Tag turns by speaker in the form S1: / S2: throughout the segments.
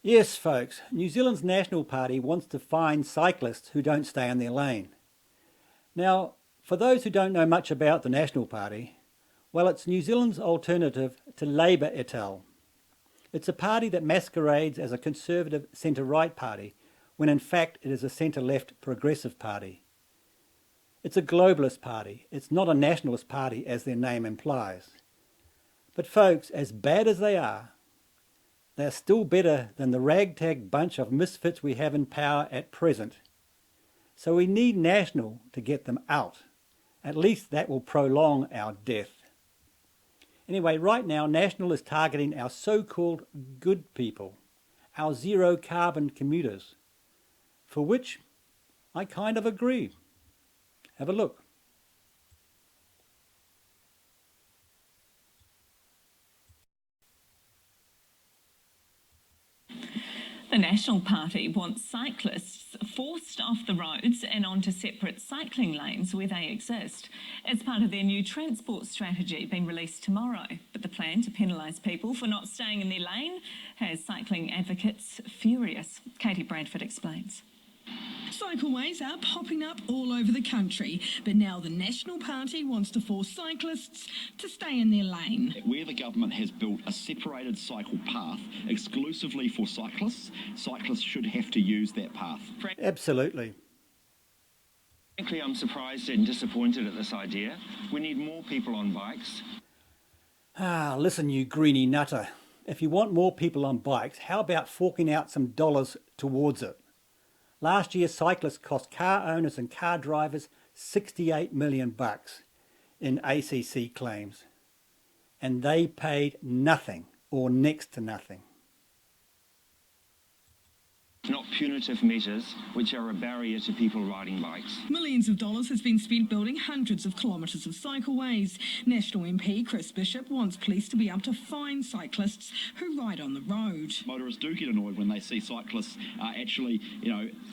S1: Yes, folks, New Zealand's National Party wants to fine cyclists who don't stay in their lane. Now, for those who don't know much about the National Party, well, it's New Zealand's alternative to Labour et al. It's a party that masquerades as a conservative centre-right party, when in fact it is a centre-left progressive party. It's a globalist party. It's not a nationalist party as their name implies. But folks, as bad as they're still better than the ragtag bunch of misfits we have in power at present. So we need National to get them out. At least that will prolong our death. Anyway, right now National is targeting our so-called good people, our zero carbon commuters, for which I kind of agree. Have a look.
S2: The National Party wants cyclists forced off the roads and onto separate cycling lanes where they exist. It's part of their new transport strategy being released tomorrow. But the plan to penalise people for not staying in their lane has cycling advocates furious. Katie Bradford explains.
S3: Cycleways are popping up all over the country, but now the National Party wants to force cyclists to stay in their lane.
S4: Where the government has built a separated cycle path exclusively for cyclists, cyclists should have to use that path.
S1: Absolutely.
S5: Frankly, I'm surprised and disappointed at this idea. We need more people on bikes.
S1: Listen, you greenie nutter. If you want more people on bikes, how about forking out some dollars towards it? Last year, cyclists cost car owners and car drivers $68 million in ACC claims. And they paid nothing, or next to nothing.
S5: Not punitive measures which are a barrier to people riding bikes.
S3: Millions of dollars has been spent building hundreds of kilometres of cycleways. National MP Chris Bishop wants police to be able to fine cyclists who ride on the road.
S4: Motorists do get annoyed when they see cyclists actually,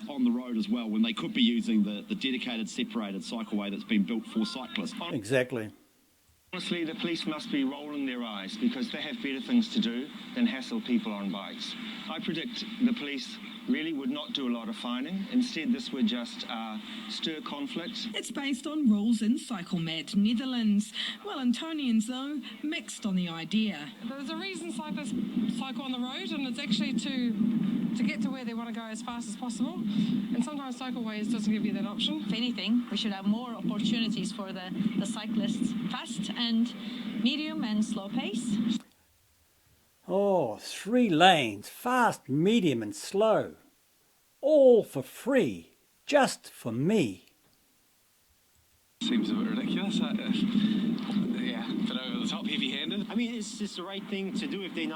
S4: on the road as well, when they could be using the dedicated separated cycleway that's been built for cyclists.
S1: Exactly.
S5: Honestly, the police must be rolling their eyes because they have better things to do than hassle people on bikes. I predict the police really would not do a lot of fining. Instead, this would just stir conflict.
S3: It's based on rules in Cycle-Mad Netherlands. Wellingtonians, though, mixed on the idea.
S6: There's a reason cyclists cycle on the road, and it's actually to get to where they want to go as fast as possible. And sometimes cycleways doesn't give you that option.
S7: If anything, we should have more opportunities for the cyclists, fast and medium and slow pace.
S1: Oh, 3 lanes, fast, medium and slow. All for free, just for me.
S8: Seems a bit ridiculous. Yeah, but over the top, heavy-handed.
S9: I mean, it's just the right thing to do. If they're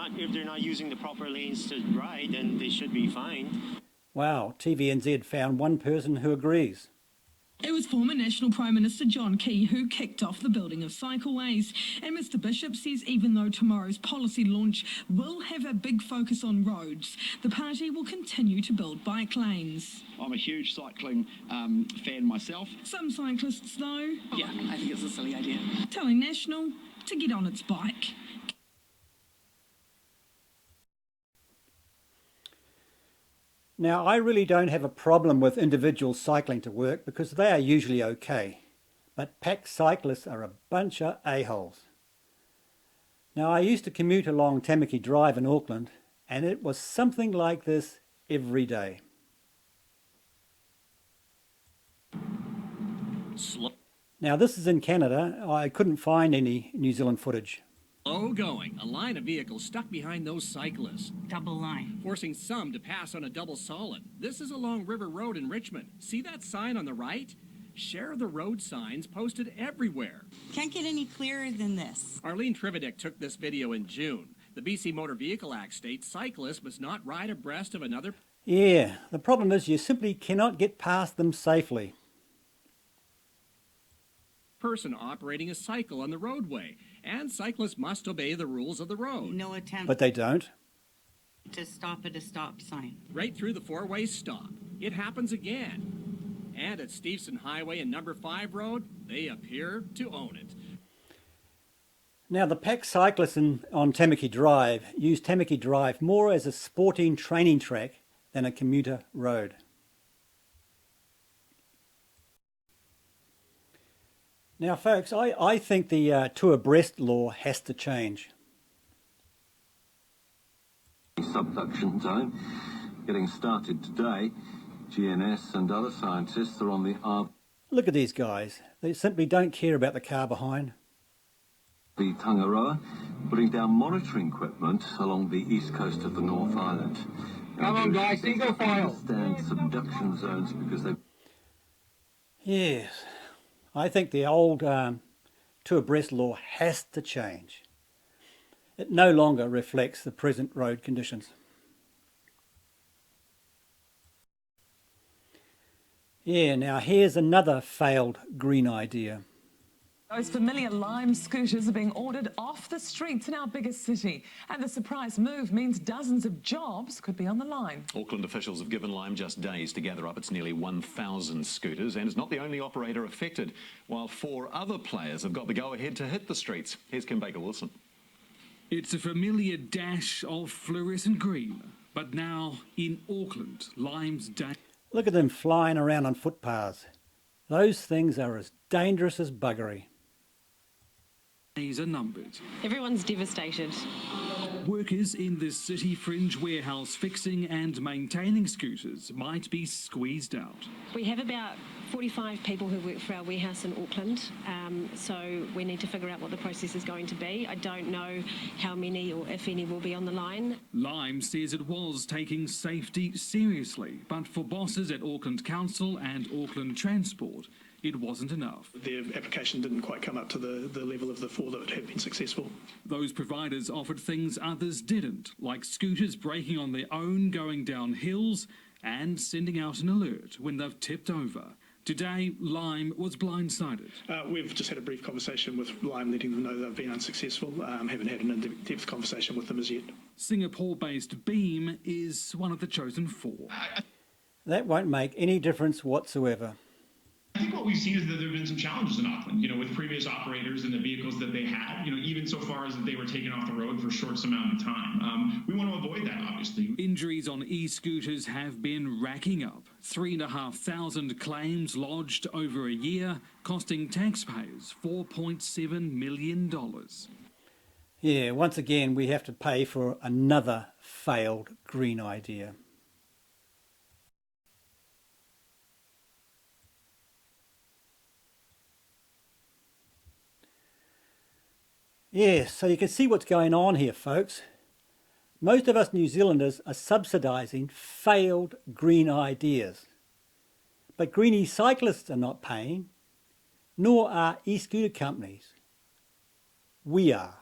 S9: not using the proper lanes to ride, then they should be fined.
S1: Wow, TVNZ found one person who agrees.
S3: It was former National Prime Minister John Key who kicked off the building of cycleways. And Mr Bishop says even though tomorrow's policy launch will have a big focus on roads, the party will continue to build bike lanes.
S4: I'm a huge cycling fan myself.
S3: Some cyclists, though,
S8: Yeah, I think it's a silly idea.
S3: telling National to get on its bike.
S1: Now, I really don't have a problem with individuals cycling to work because they are usually okay. But pack cyclists are a bunch of a-holes. Now, I used to commute along Tamaki Drive in Auckland, and it was something like this every day. Now, this is in Canada. I couldn't find any New Zealand footage.
S10: Slow going, a line of vehicles stuck behind those cyclists,
S7: Double line.
S10: forcing some to pass on a double solid. This is along River Road in Richmond. See that sign on the right? Share the road signs posted everywhere.
S7: Can't get any clearer than this.
S10: Arlene Trivedek took this video in June. The BC Motor Vehicle Act states cyclists must not ride abreast of another.
S1: Yeah, the problem is you simply cannot get past them safely.
S10: Person operating a cycle on the roadway, and cyclists must obey the rules of the road.
S7: No attempt
S1: But they don't.
S7: to stop at a stop sign.
S10: Right through the four-way stop. It happens again. And at Steveston Highway and number 5 Road, they appear to own it.
S1: Now the pack cyclists on Tamaki Drive use Tamaki Drive more as a sporting training track than a commuter road. Now folks, I think the two abreast law has to change.
S11: Subduction zone getting started today. GNS and other scientists are on the
S1: Look at these guys. They simply don't care about the car behind.
S11: the Tangaroa, putting down monitoring equipment along the east coast of the North Island.
S10: Come on guys, single file.
S11: Understand subduction zones because they...
S1: Yes, I think the old two abreast law has to change. It no longer reflects the present road conditions. Yeah, now here's another failed green idea.
S12: Those familiar Lime scooters are being ordered off the streets in our biggest city. And the surprise move means dozens of jobs could be on the line.
S13: Auckland officials have given Lime just days to gather up its nearly 1,000 scooters, and it's not the only operator affected, while 4 other players have got the go-ahead to hit the streets. Here's Kim Baker-Wilson.
S14: It's a familiar dash of fluorescent green, but now in Auckland, Lime's day.
S1: Look at them flying around on footpaths. Those things are as dangerous as buggery.
S14: Days are numbered.
S15: Everyone's devastated.
S14: Workers in the city fringe warehouse fixing and maintaining scooters might be squeezed out.
S15: We have about 45 people who work for our warehouse in Auckland, so we need to figure out what the process is going to be. I don't know how many or if any will be on the line.
S14: Lime says it was taking safety seriously, but for bosses at Auckland Council and Auckland Transport, it wasn't enough.
S16: Their application didn't quite come up to the level of the 4 that have been successful.
S14: Those providers offered things others didn't, like scooters braking on their own, going down hills, and sending out an alert when they've tipped over. Today, Lime was blindsided.
S16: We've just had a brief conversation with Lime, letting them know they've been unsuccessful. Haven't had an in-depth conversation with them as yet.
S14: Singapore-based Beam is one of the chosen 4.
S1: That won't make any difference whatsoever.
S17: I think what we've seen is that there have been some challenges in Auckland, with previous operators and the vehicles that they had, even so far as that they were taken off the road for a short amount of time. We want to avoid that, obviously.
S14: Injuries on e-scooters have been racking up. 3,500 claims lodged over a year, costing taxpayers $4.7 million.
S1: Yeah, once again, we have to pay for another failed green idea. Yes, so you can see what's going on here, folks. Most of us New Zealanders are subsidising failed green ideas. But greenie cyclists are not paying, nor are e-scooter companies. We are.